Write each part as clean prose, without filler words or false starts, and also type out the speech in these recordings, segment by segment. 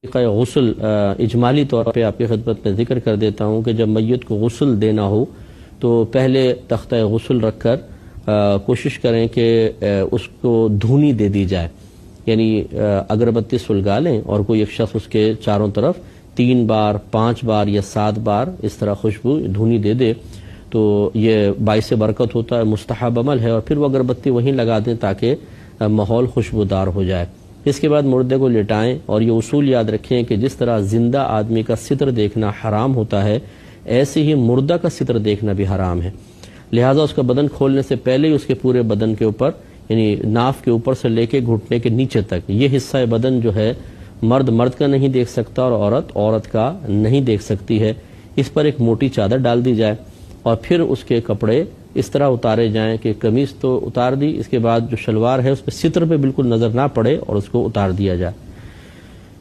غسل اجمالی طور پہ آپ کی خدمت میں ذکر کر دیتا ہوں کہ جب میت کو غسل دینا ہو تو پہلے تختہ غسل رکھ کر کوشش کریں کہ اس کو دھونی دے دی جائے، یعنی اگربتی سلگا لیں اور کوئی ایک شخص اس کے چاروں طرف 3 بار 5 بار یا 7 بار اس طرح خوشبو دھونی دے دے تو یہ باعث برکت ہوتا ہے، مستحب عمل ہے، اور پھر وہ اگربتی وہیں لگا دیں تاکہ ماحول خوشبودار ہو جائے۔ اس کے بعد مردے کو لٹائیں، اور یہ اصول یاد رکھیں کہ جس طرح زندہ آدمی کا ستر دیکھنا حرام ہوتا ہے، ایسے ہی مردہ کا ستر دیکھنا بھی حرام ہے، لہٰذا اس کا بدن کھولنے سے پہلے ہی اس کے پورے بدن کے اوپر، یعنی ناف کے اوپر سے لے کے گھٹنے کے نیچے تک یہ حصہ بدن جو ہے مرد کا نہیں دیکھ سکتا اور عورت کا نہیں دیکھ سکتی ہے، اس پر ایک موٹی چادر ڈال دی جائے اور پھر اس کے کپڑے اس طرح اتارے جائیں کہ قمیص تو اتار دی، اس کے بعد جو شلوار ہے اس پہ ستر پہ بالکل نظر نہ پڑے اور اس کو اتار دیا جائے۔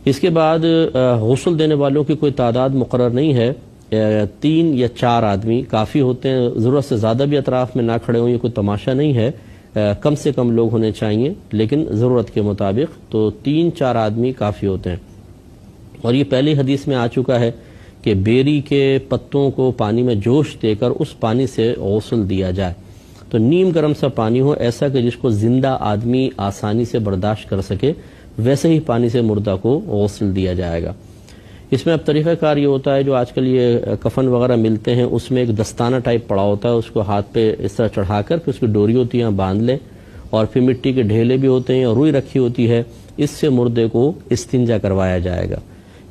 اس کے بعد غسل دینے والوں کی کوئی تعداد مقرر نہیں ہے، 3 یا 4 آدمی کافی ہوتے ہیں، ضرورت سے زیادہ بھی اطراف میں نہ کھڑے ہوں، یہ کوئی تماشا نہیں ہے، کم سے کم لوگ ہونے چاہیے لیکن ضرورت کے مطابق، تو 3-4 آدمی کافی ہوتے ہیں۔ اور یہ پہلی حدیث میں آ چکا ہے کہ بیری کے پتوں کو پانی میں جوش دے کر اس پانی سے غسل دیا جائے، تو نیم گرم سا پانی ہو، ایسا کہ جس کو زندہ آدمی آسانی سے برداشت کر سکے، ویسے ہی پانی سے مردہ کو غسل دیا جائے گا۔ اس میں اب طریقہ کار یہ ہوتا ہے، جو آج کل یہ کفن وغیرہ ملتے ہیں اس میں ایک دستانہ ٹائپ پڑا ہوتا ہے، اس کو ہاتھ پہ اس طرح چڑھا کر پھر اس کی ڈوری ہوتی ہے باندھ لیں، اور پھر مٹی کے ڈھیلے بھی ہوتے ہیں اور روئی رکھی ہوتی ہے، اس سے مردے کو استنجا کروایا جائے گا،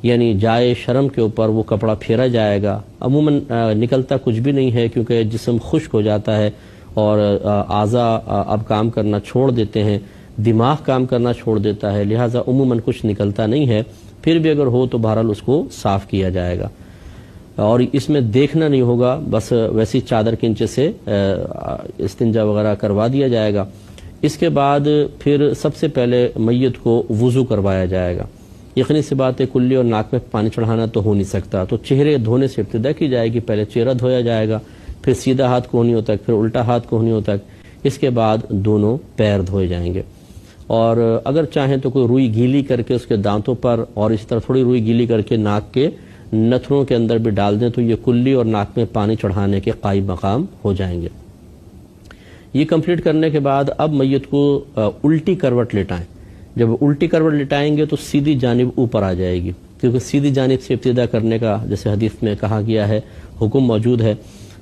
یعنی جائے شرم کے اوپر وہ کپڑا پھیرا جائے گا۔ عموماً نکلتا کچھ بھی نہیں ہے کیونکہ جسم خشک ہو جاتا ہے اور اعضاء اب کام کرنا چھوڑ دیتے ہیں، دماغ کام کرنا چھوڑ دیتا ہے، لہٰذا عموماً کچھ نکلتا نہیں ہے، پھر بھی اگر ہو تو بہرحال اس کو صاف کیا جائے گا، اور اس میں دیکھنا نہیں ہوگا، بس ویسی چادر کنچے سے استنجا وغیرہ کروا دیا جائے گا۔ اس کے بعد پھر سب سے پہلے میت کو وضو کروایا جائے گا۔ یقینی سی بات ہے کلی اور ناک میں پانی چڑھانا تو ہو نہیں سکتا، تو چہرے دھونے سے ابتدا کی جائے گی، پہلے چہرہ دھویا جائے گا، پھر سیدھا ہاتھ کوہنیوں تک، پھر الٹا ہاتھ کوہنیوں تک، اس کے بعد دونوں پیر دھوئے جائیں گے، اور اگر چاہیں تو کوئی روئی گیلی کر کے اس کے دانتوں پر اور اس طرح تھوڑی روئی گیلی کر کے ناک کے نتھنوں کے اندر بھی ڈال دیں تو یہ کلی اور ناک میں پانی چڑھانے کے قائم مقام ہو جائیں گے۔ یہ کمپلیٹ کرنے کے بعد اب میت کو الٹی کروٹ لٹائیں۔ جب الٹی کروٹ لٹائیں گے تو سیدھی جانب اوپر آ جائے گی، کیونکہ سیدھی جانب سے ابتدا کرنے کا جیسے حدیث میں کہا گیا ہے، حکم موجود ہے،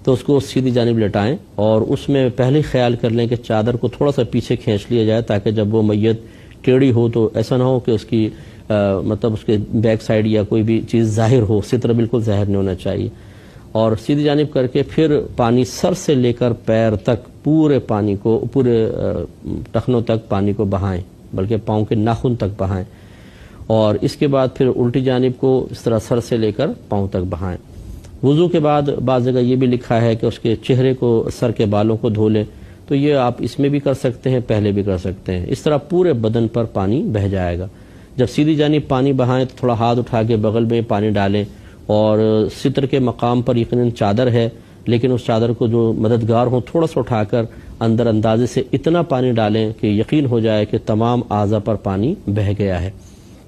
تو اس کو سیدھی جانب لٹائیں، اور اس میں پہلے خیال کر لیں کہ چادر کو تھوڑا سا پیچھے کھینچ لیا جائے تاکہ جب وہ میت ٹیڑھی ہو تو ایسا نہ ہو کہ اس کی مطلب اس کے بیک سائڈ یا کوئی بھی چیز ظاہر ہو، ستر بالکل ظاہر نہیں ہونا چاہیے، اور سیدھی جانب کر کے پھر پانی سر سے لے کر پیر تک پورے پانی کو، پورے ٹخنوں تک پانی کو بہائیں، بلکہ پاؤں کے ناخن تک بہائیں، اور اس کے بعد پھر الٹی جانب کو اس طرح سر سے لے کر پاؤں تک بہائیں۔ وضو کے بعد بعض جگہ یہ بھی لکھا ہے کہ اس کے چہرے کو، سر کے بالوں کو دھو لیں، تو یہ آپ اس میں بھی کر سکتے ہیں، پہلے بھی کر سکتے ہیں، اس طرح پورے بدن پر پانی بہہ جائے گا۔ جب سیدھی جانب پانی بہائیں تو تھوڑا ہاتھ اٹھا کے بغل میں پانی ڈالیں، اور ستر کے مقام پر یقیناً چادر ہے لیکن اس چادر کو جو مددگار ہوں تھوڑا سا اٹھا کر اندر اندازے سے اتنا پانی ڈالیں کہ یقین ہو جائے کہ تمام اعضاء پر پانی بہہ گیا ہے۔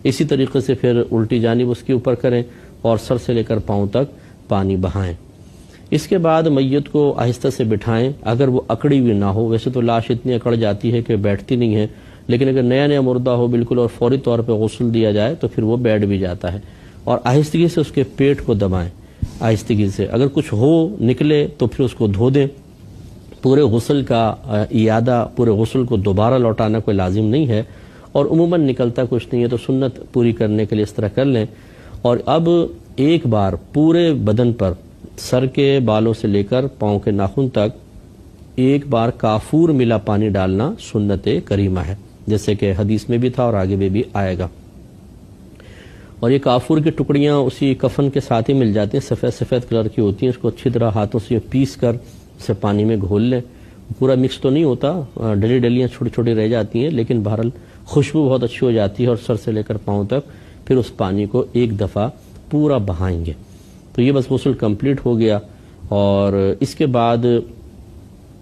اسی طریقے سے پھر الٹی جانب اس کے اوپر کریں اور سر سے لے کر پاؤں تک پانی بہائیں۔ اس کے بعد میت کو آہستہ سے بٹھائیں، اگر وہ اکڑی ہوئی نہ ہو، ویسے تو لاش اتنی اکڑ جاتی ہے کہ بیٹھتی نہیں ہے، لیکن اگر نیا مردہ ہو بالکل اور فوری طور پہ غسل دیا جائے تو پھر وہ بیٹھ بھی جاتا ہے، اور آہستگی سے اس کے پیٹ کو دبائیں، آہستگی سے، اگر کچھ ہو نکلے تو پھر اس کو دھو دیں۔ پورے غسل کا اعادہ، پورے غسل کو دوبارہ لوٹانا کوئی لازم نہیں ہے، اور عموماً نکلتا کچھ نہیں ہے تو سنت پوری کرنے کے لیے اس طرح کر لیں۔ اور اب ایک بار پورے بدن پر، سر کے بالوں سے لے کر پاؤں کے ناخن تک ایک بار کافور ملا پانی ڈالنا سنت کریمہ ہے، جیسے کہ حدیث میں بھی تھا اور آگے بھی آئے گا۔ اور یہ کافور کی ٹکڑیاں اسی کفن کے ساتھ ہی مل جاتی ہیں، سفید سفید کلر کی ہوتی ہیں، اس کو اچھی طرح ہاتھوں سے پیس کر اسے پانی میں گھول لیں، پورا مکس تو نہیں ہوتا، ڈلی ڈلیاں چھوٹی چھوٹی رہ جاتی ہیں، لیکن بہرحال خوشبو بہت اچھی ہو جاتی ہے، اور سر سے لے کر پاؤں تک پھر اس پانی کو ایک دفعہ پورا بہائیں گے، تو یہ بس غسل کمپلیٹ ہو گیا۔ اور اس کے بعد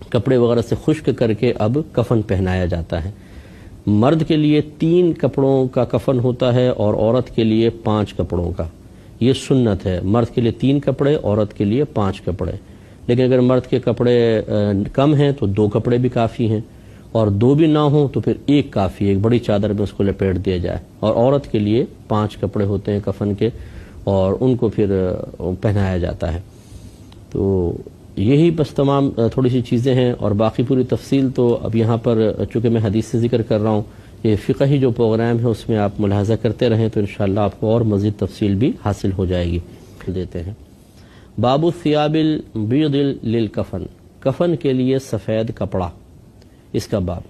کپڑے وغیرہ سے خشک کر کے اب کفن پہنایا جاتا ہے۔ مرد کے لیے 3 کپڑوں کا کفن ہوتا ہے اور عورت کے لیے 5 کپڑوں کا. یہ سنت ہے. مرد کے لیے 3 کپڑے، عورت کے لیے 5 کپڑے. لیکن اگر مرد کے کپڑے کم ہیں تو 2 کپڑے بھی کافی ہیں، اور 2 بھی نہ ہوں تو پھر 1 کافی ہے، ایک بڑی چادر میں اس کو لپیٹ دیا جائے. اور عورت کے لیے 5 کپڑے ہوتے ہیں کفن کے، اور ان کو پھر پہنایا جاتا ہے. تو یہی بس تمام تھوڑی سی چیزیں ہیں، اور باقی پوری تفصیل تو اب یہاں پر چونکہ میں حدیث سے ذکر کر رہا ہوں، یہ فقہی جو پروگرام ہے اس میں آپ ملاحظہ کرتے رہیں تو انشاءاللہ آپ کو اور مزید تفصیل بھی حاصل ہو جائے گی. دیتے ہیں باب الثیاب البیض للکفن، کفن کے لیے سفید کپڑا، اس کا باب.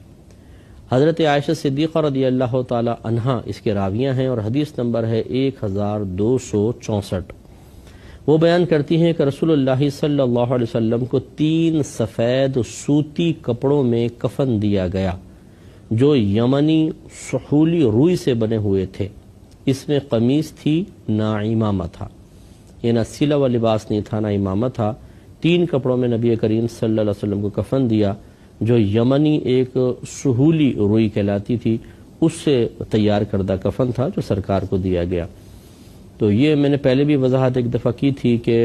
حضرت عائشہ صدیقہ رضی اللہ تعالی عنہا اس کے راویہ ہیں، اور حدیث نمبر ہے 1264. وہ بیان کرتی ہیں کہ رسول اللہ صلی اللہ علیہ وسلم کو 3 سفید سوتی کپڑوں میں کفن دیا گیا جو یمنی سحولی روئی سے بنے ہوئے تھے. اس میں قمیص تھی، نہ امامہ تھا، یہ نہ سلا و لباس نہیں تھا، نہ امامہ تھا. 3 کپڑوں میں نبی کریم صلی اللہ علیہ وسلم کو کفن دیا جو یمنی ایک سحولی روئی کہلاتی تھی، اس سے تیار کردہ کفن تھا جو سرکار کو دیا گیا. تو یہ میں نے پہلے بھی وضاحت ایک دفعہ کی تھی کہ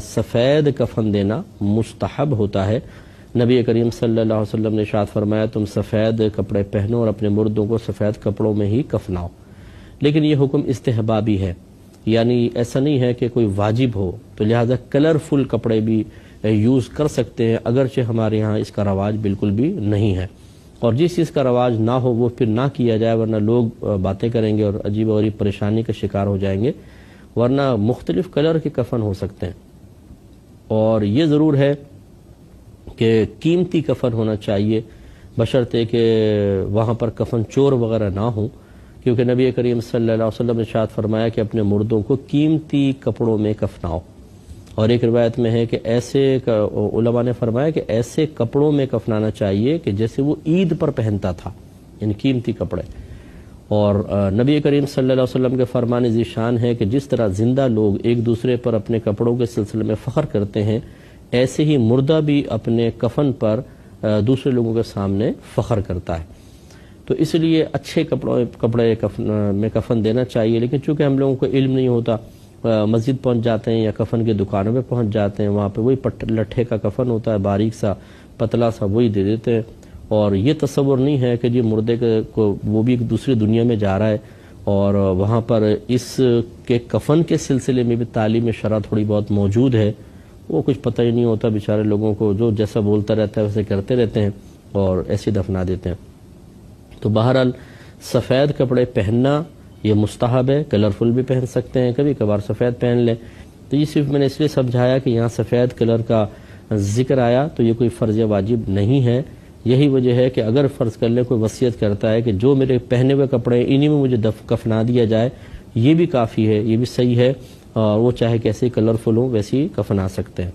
سفید کفن دینا مستحب ہوتا ہے. نبی کریم صلی اللہ علیہ وسلم نے ارشاد فرمایا تم سفید کپڑے پہنو اور اپنے مردوں کو سفید کپڑوں میں ہی کفناؤ. لیکن یہ حکم استحبابی ہے، یعنی ایسا نہیں ہے کہ کوئی واجب ہو، تو لہذا کلرفل کپڑے بھی یوز کر سکتے ہیں، اگرچہ ہمارے یہاں اس کا رواج بالکل بھی نہیں ہے. اور جس چیز کا رواج نہ ہو وہ پھر نہ کیا جائے، ورنہ لوگ باتیں کریں گے اور عجیب و غریب پریشانی کا شکار ہو جائیں گے. ورنہ مختلف کلر کے کفن ہو سکتے ہیں، اور یہ ضرور ہے کہ قیمتی کفن ہونا چاہیے، بشرطے کہ وہاں پر کفن چور وغیرہ نہ ہوں، کیونکہ نبی کریم صلی اللہ علیہ وسلم نے ارشاد فرمایا کہ اپنے مردوں کو قیمتی کپڑوں میں کفناؤ. اور ایک روایت میں ہے کہ ایسے علماء نے فرمایا کہ ایسے کپڑوں میں کفنانا چاہیے کہ جیسے وہ عید پر پہنتا تھا، یعنی قیمتی کپڑے. اور نبی کریم صلی اللہ علیہ وسلم کے فرمان ذی شان ہے کہ جس طرح زندہ لوگ ایک دوسرے پر اپنے کپڑوں کے سلسلے میں فخر کرتے ہیں، ایسے ہی مردہ بھی اپنے کفن پر دوسرے لوگوں کے سامنے فخر کرتا ہے. تو اس لیے اچھے کپڑے میں کفن دینا چاہیے. لیکن چونکہ ہم لوگوں کو علم نہیں ہوتا، مسجد پہنچ جاتے ہیں یا کفن کی دکانوں پہ پہنچ جاتے ہیں، وہاں پہ وہی لٹھے کا کفن ہوتا ہے، باریک سا پتلا سا، وہی دے دیتے ہیں. اور یہ تصور نہیں ہے کہ جی مردے کو وہ بھی ایک دوسری دنیا میں جا رہا ہے، اور وہاں پر اس کے کفن کے سلسلے میں بھی تعلیم شرع تھوڑی بہت موجود ہے. وہ کچھ پتہ ہی نہیں ہوتا بیچارے لوگوں کو، جو جیسا بولتا رہتا ہے ویسے کرتے رہتے ہیں اور ایسے دفنا دیتے ہیں. تو بہرحال سفید کپڑے پہننا یہ مستحب ہے، کلرفل بھی پہن سکتے ہیں، کبھی کبھار سفید پہن لیں. تو یہ صرف میں نے اس لیے سمجھایا کہ یہاں سفید کلر کا ذکر آیا تو یہ کوئی فرض واجب نہیں ہے. یہی وجہ ہے کہ اگر فرض کر لیں کوئی وصیت کرتا ہے کہ جو میرے پہنے ہوئے کپڑے انہی میں مجھے کفنا دیا جائے، یہ بھی کافی ہے، یہ بھی صحیح ہے، اور وہ چاہے کیسے کلرفل ہوں ویسے ہی کفنا سکتے ہیں.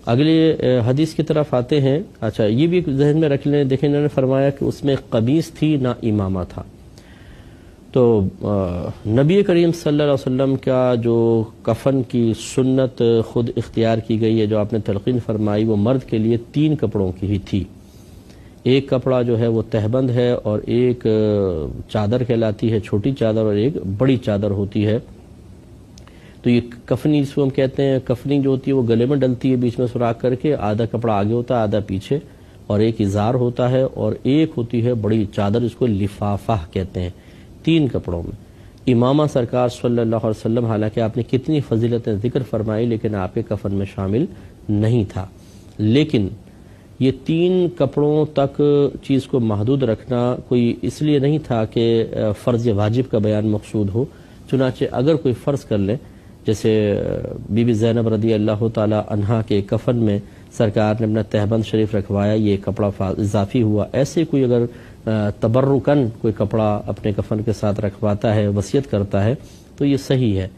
اگلی حدیث کی طرف آتے ہیں. اچھا یہ بھی ذہن میں رکھ لیں، دیکھیں انہوں نے فرمایا کہ اس میں قمیص تھی، نہ امامہ تھا. تو نبی کریم صلی اللہ علیہ وسلم کا جو کفن کی سنت خود اختیار کی گئی ہے، جو آپ نے تلقین فرمائی، وہ مرد کے لیے 3 کپڑوں کی ہی تھی. ایک کپڑا جو ہے وہ تہبند ہے، اور ایک چادر کہلاتی ہے، چھوٹی چادر، اور ایک بڑی چادر ہوتی ہے. تو یہ کفنی جس کو ہم کہتے ہیں، کفنی جو ہوتی ہے وہ گلے میں ڈلتی ہے، بیچ میں سوراخ کر کے، آدھا کپڑا آگے ہوتا ہے آدھا پیچھے، اور ایک ازار ہوتا ہے، اور ایک ہوتی ہے بڑی چادر، اس کو لفافہ کہتے ہیں. 3 کپڑوں میں. امامہ سرکار صلی اللہ علیہ وسلم حالانکہ آپ نے کتنی فضیلتیں ذکر فرمائی لیکن آپ کے کفن میں شامل نہیں تھا. لیکن یہ 3 کپڑوں تک چیز کو محدود رکھنا کوئی اس لیے نہیں تھا کہ فرض واجب کا بیان مقصود ہو. چنانچہ اگر کوئی فرض کر لے، جیسے بی بی زینب رضی اللہ تعالی عنہا کے کفن میں سرکار نے اپنا تہبند شریف رکھوایا، یہ کپڑا اضافی ہوا. ایسے کوئی اگر تبرکن کوئی کپڑا اپنے کفن کے ساتھ رکھواتا ہے، وصیت کرتا ہے، تو یہ صحیح ہے.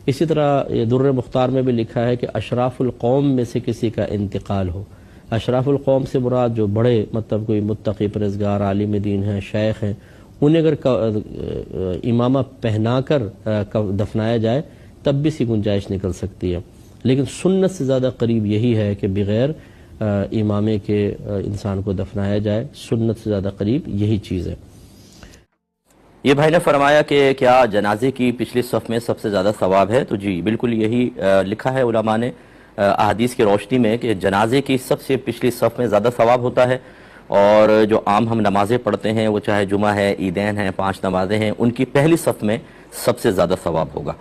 اسی طرح یہ در مختار میں بھی لکھا ہے کہ اشراف القوم میں سے کسی کا انتقال ہو. اشراف القوم سے مراد جو بڑے مطلب کوئی متقی پرہیزگار عالم دین ہیں، شیخ ہیں، انہیں اگر امامہ پہنا کر دفنایا جائے تب بھی سی گنجائش نکل سکتی ہے. لیکن سنت سے زیادہ قریب یہی ہے کہ بغیر امامے کے انسان کو دفنایا جائے، سنت سے زیادہ قریب یہی چیز ہے۔ یہ بھائی نے فرمایا کہ کیا جنازے کی پچھلی صف میں سب سے زیادہ ثواب ہے؟ تو جی بالکل یہی لکھا ہے علماء نے احادیث کی روشنی میں کہ جنازے کی سب سے پچھلی صف میں زیادہ ثواب ہوتا ہے، اور جو عام ہم نمازیں پڑھتے ہیں وہ چاہے جمعہ ہے، عیدین ہیں، 5 نمازیں ہیں، ان کی پہلی صف میں سب سے زیادہ ثواب ہوگا۔